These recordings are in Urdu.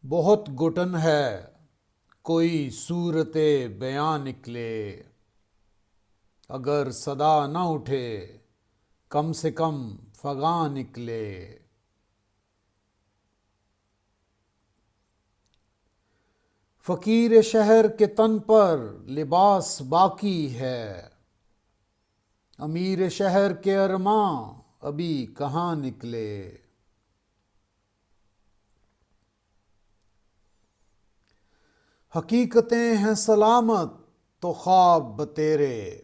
بہت گھٹن ہے کوئی صورت بیاں نکلے، اگر صدا نہ اٹھے کم سے کم فغاں نکلے۔ فقیر شہر کے تن پر لباس باقی ہے، امیر شہر کے ارماں ابھی کہاں نکلے۔ حقیقتیں ہیں سلامت تو خواب تیرے،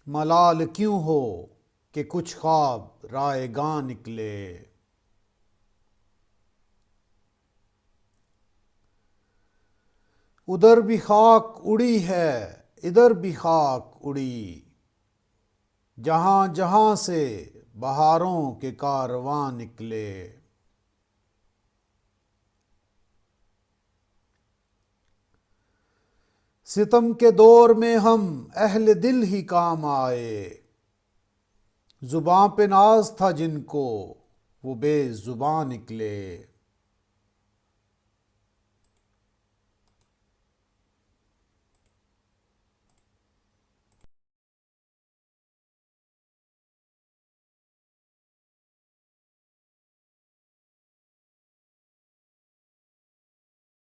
ملال کیوں ہو کہ کچھ خواب رائگاں نکلے۔ ادھر بھی خاک اڑی ہے ادھر بھی خاک اڑی، جہاں جہاں سے بہاروں کے کارواں نکلے۔ ستم کے دور میں ہم اہل دل ہی کام آئے، زباں پہ ناز تھا جن کو وہ بے زباں نکلے۔